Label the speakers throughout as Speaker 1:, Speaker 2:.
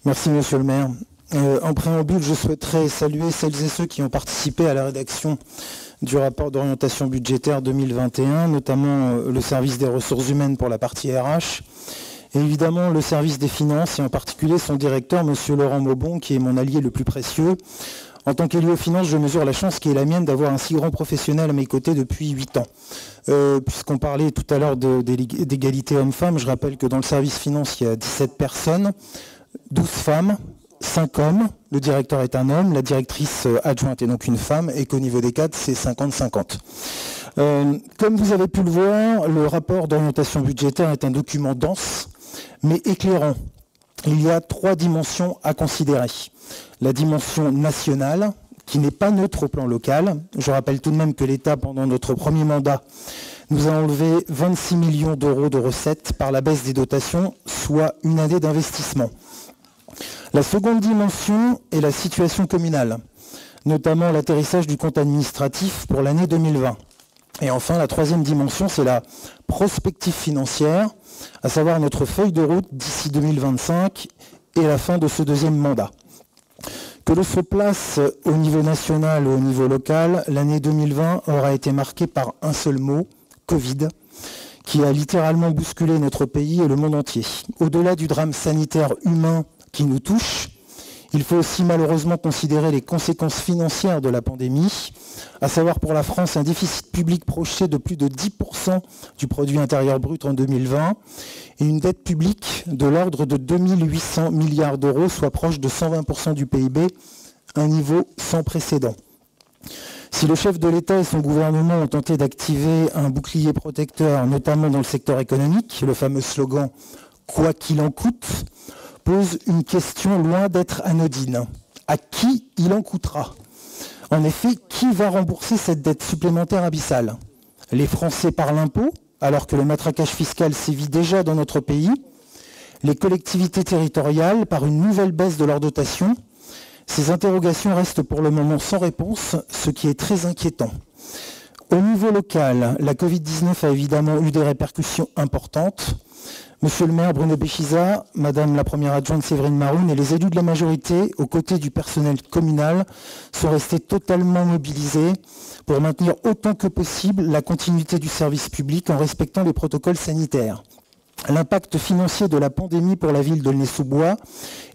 Speaker 1: Merci, monsieur le maire. En préambule, je souhaiterais saluer celles et ceux qui ont participé à la rédaction du rapport d'orientation budgétaire 2021, notamment le service des ressources humaines pour la partie RH, et évidemment le service des finances, et en particulier son directeur, monsieur Laurent Maubon, qui est mon allié le plus précieux. En tant qu'élu aux finances, je mesure la chance qui est la mienne d'avoir un si grand professionnel à mes côtés depuis 8 ans. Puisqu'on parlait tout à l'heure d'égalité homme-femme, je rappelle que dans le service finance, il y a 17 personnes, 12 femmes, 5 hommes, le directeur est un homme, la directrice adjointe est donc une femme, et qu'au niveau des cadres, c'est 50-50. Comme vous avez pu le voir, le rapport d'orientation budgétaire est un document dense, mais éclairant. Il y a 3 dimensions à considérer. La dimension nationale, qui n'est pas neutre au plan local. Je rappelle tout de même que l'État, pendant notre premier mandat, nous a enlevé 26 millions d'euros de recettes par la baisse des dotations, soit une année d'investissement. La seconde dimension est la situation communale, notamment l'atterrissage du compte administratif pour l'année 2020. Et enfin, la troisième dimension, c'est la prospective financière, à savoir notre feuille de route d'ici 2025 et la fin de ce deuxième mandat. Que l'on se place au niveau national ou au niveau local, l'année 2020 aura été marquée par un seul mot, Covid, qui a littéralement bousculé notre pays et le monde entier. Au-delà du drame sanitaire humain qui nous touche, il faut aussi malheureusement considérer les conséquences financières de la pandémie, à savoir pour la France un déficit public projeté de plus de 10% du produit intérieur brut en 2020 et une dette publique de l'ordre de 2800 milliards d'euros, soit proche de 120% du PIB, un niveau sans précédent. Si le chef de l'État et son gouvernement ont tenté d'activer un bouclier protecteur, notamment dans le secteur économique, le fameux slogan « quoi qu'il en coûte », pose une question loin d'être anodine. À qui il en coûtera? En effet, qui va rembourser cette dette supplémentaire abyssale? Les Français par l'impôt, alors que le matraquage fiscal sévit déjà dans notre pays? Les collectivités territoriales par une nouvelle baisse de leur dotation? Ces interrogations restent pour le moment sans réponse, ce qui est très inquiétant. Au niveau local, la Covid-19 a évidemment eu des répercussions importantes. Monsieur le maire Bruno Béchiza, madame la première adjointe Séverine Maroun et les élus de la majorité, aux côtés du personnel communal, sont restés totalement mobilisés pour maintenir autant que possible la continuité du service public en respectant les protocoles sanitaires. L'impact financier de la pandémie pour la ville d'Aulnay-sous-Bois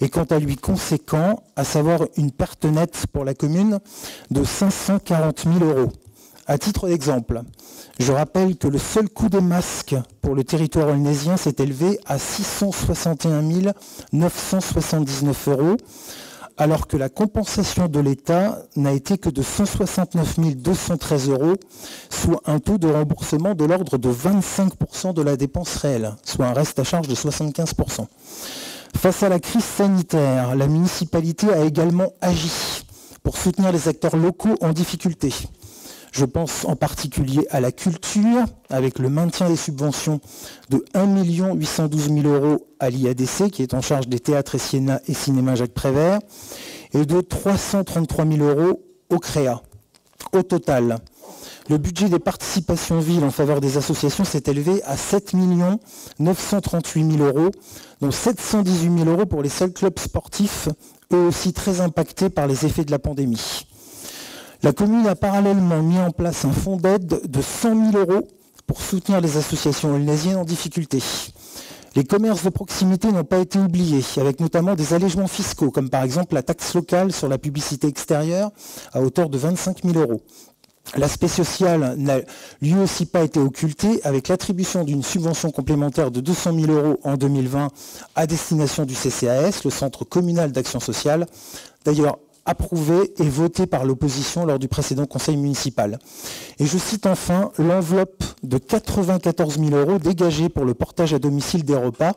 Speaker 1: est quant à lui conséquent, à savoir une perte nette pour la commune de 540 000 euros. À titre d'exemple, je rappelle que le seul coût des masques pour le territoire aulnaysien s'est élevé à 661 979 euros, alors que la compensation de l'État n'a été que de 169 213 euros, soit un taux de remboursement de l'ordre de 25% de la dépense réelle, soit un reste à charge de 75%. Face à la crise sanitaire, la municipalité a également agi pour soutenir les acteurs locaux en difficulté. Je pense en particulier à la culture, avec le maintien des subventions de 1 812 000 euros à l'IADC, qui est en charge des théâtres et cinéma Jacques Prévert, et de 333 000 euros au CREA. Au total, le budget des participations villes en faveur des associations s'est élevé à 7 938 000 euros, dont 718 000 euros pour les seuls clubs sportifs, eux aussi très impactés par les effets de la pandémie. La commune a parallèlement mis en place un fonds d'aide de 100 000 euros pour soutenir les associations aulnaysiennes en difficulté. Les commerces de proximité n'ont pas été oubliés, avec notamment des allègements fiscaux, comme par exemple la taxe locale sur la publicité extérieure à hauteur de 25 000 euros. L'aspect social n'a lui aussi pas été occulté, avec l'attribution d'une subvention complémentaire de 200 000 euros en 2020 à destination du CCAS, le Centre communal d'action sociale, d'ailleurs approuvé et voté par l'opposition lors du précédent conseil municipal. Et je cite enfin l'enveloppe de 94 000 euros dégagée pour le portage à domicile des repas,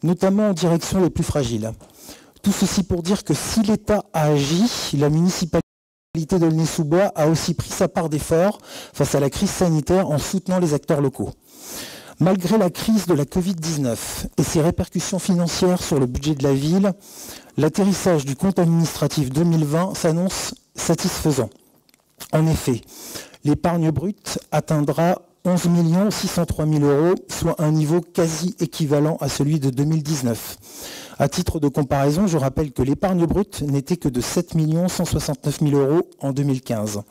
Speaker 1: notamment en direction des plus fragiles. Tout ceci pour dire que si l'État a agi, la municipalité d'Aulnay-sous-Bois a aussi pris sa part d'effort face à la crise sanitaire en soutenant les acteurs locaux. Malgré la crise de la Covid-19 et ses répercussions financières sur le budget de la ville, l'atterrissage du compte administratif 2020 s'annonce satisfaisant. En effet, l'épargne brute atteindra 11 603 000 euros, soit un niveau quasi équivalent à celui de 2019. À titre de comparaison, je rappelle que l'épargne brute n'était que de 7 169 000 € en 2015.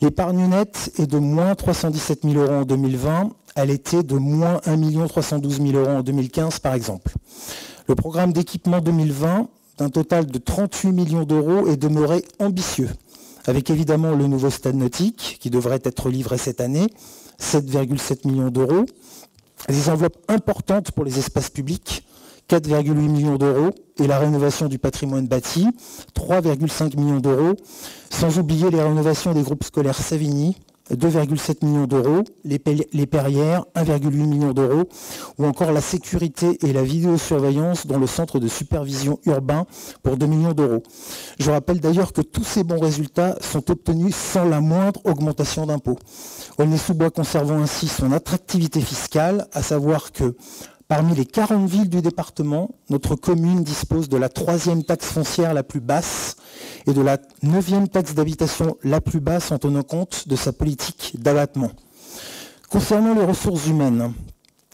Speaker 1: L'épargne nette est de moins 317 000 € en 2020. Elle était de moins 1 312 000 € en 2015, par exemple. Le programme d'équipement 2020, d'un total de 38 millions d'euros, est demeuré ambitieux, avec évidemment le nouveau stade nautique, qui devrait être livré cette année, 7,7 millions d'euros, des enveloppes importantes pour les espaces publics, 4,8 millions d'euros, et la rénovation du patrimoine bâti, 3,5 millions d'euros, sans oublier les rénovations des groupes scolaires Savigny, 2,7 millions d'euros, les Perrières, 1,8 million d'euros, ou encore la sécurité et la vidéosurveillance dans le centre de supervision urbain pour 2 millions d'euros. Je rappelle d'ailleurs que tous ces bons résultats sont obtenus sans la moindre augmentation d'impôts. Aulnay-sous-Bois conservant ainsi son attractivité fiscale, à savoir que parmi les 40 villes du département, notre commune dispose de la 3e taxe foncière la plus basse et de la 9e taxe d'habitation la plus basse en tenant compte de sa politique d'abattement. Concernant les ressources humaines,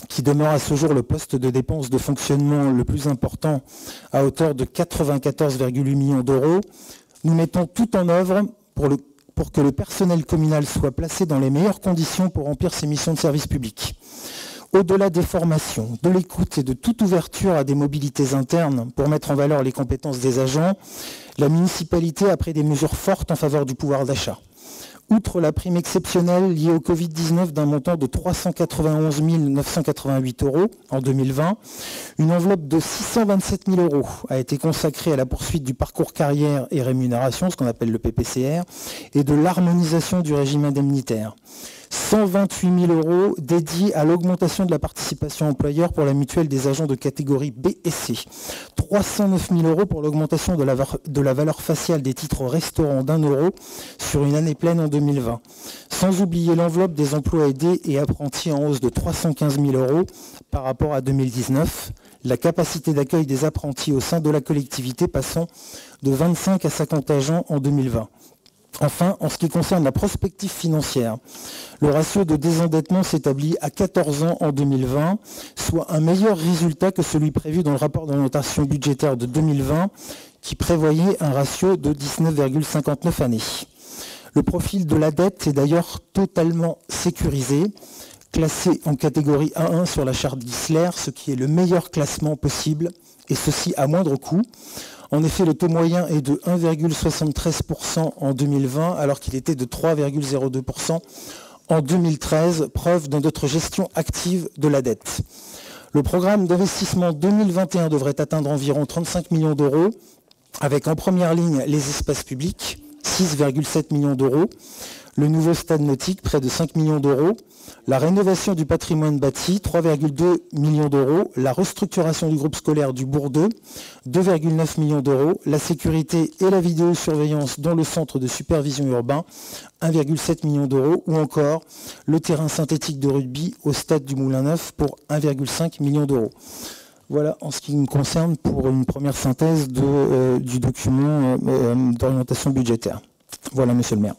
Speaker 1: qui demeure à ce jour le poste de dépenses de fonctionnement le plus important à hauteur de 94,8 millions d'euros, nous mettons tout en œuvre pour que le personnel communal soit placé dans les meilleures conditions pour remplir ses missions de service public. Au-delà des formations, de l'écoute et de toute ouverture à des mobilités internes pour mettre en valeur les compétences des agents, la municipalité a pris des mesures fortes en faveur du pouvoir d'achat. Outre la prime exceptionnelle liée au Covid-19 d'un montant de 391 988 € en 2020, une enveloppe de 627 000 € a été consacrée à la poursuite du parcours carrière et rémunération, ce qu'on appelle le PPCR, et de l'harmonisation du régime indemnitaire. 128 000 € dédiés à l'augmentation de la participation employeur pour la mutuelle des agents de catégorie B et C. 309 000 € pour l'augmentation de la valeur faciale des titres restaurants d'1 € sur une année pleine en 2020. Sans oublier l'enveloppe des emplois aidés et apprentis en hausse de 315 000 € par rapport à 2019. La capacité d'accueil des apprentis au sein de la collectivité passant de 25 à 50 agents en 2020. Enfin, en ce qui concerne la prospective financière, le ratio de désendettement s'établit à 14 ans en 2020, soit un meilleur résultat que celui prévu dans le rapport d'orientation budgétaire de 2020, qui prévoyait un ratio de 19,59 années. Le profil de la dette est d'ailleurs totalement sécurisé, classé en catégorie A1 sur la charte Gisler, ce qui est le meilleur classement possible, et ceci à moindre coût. En effet, le taux moyen est de 1,73% en 2020, alors qu'il était de 3,02% en 2013, preuve de notre gestion active de la dette. Le programme d'investissement 2021 devrait atteindre environ 35 millions d'euros, avec en première ligne les espaces publics, 6,7 millions d'euros, le nouveau stade nautique, près de 5 millions d'euros, la rénovation du patrimoine bâti, 3,2 millions d'euros, la restructuration du groupe scolaire du Bourg 2, 2,9 millions d'euros, la sécurité et la vidéosurveillance dans le centre de supervision urbain, 1,7 million d'euros, ou encore le terrain synthétique de rugby au stade du Moulin Neuf pour 1,5 million d'euros. Voilà en ce qui me concerne pour une première synthèse du document d'orientation budgétaire. Voilà, monsieur le maire.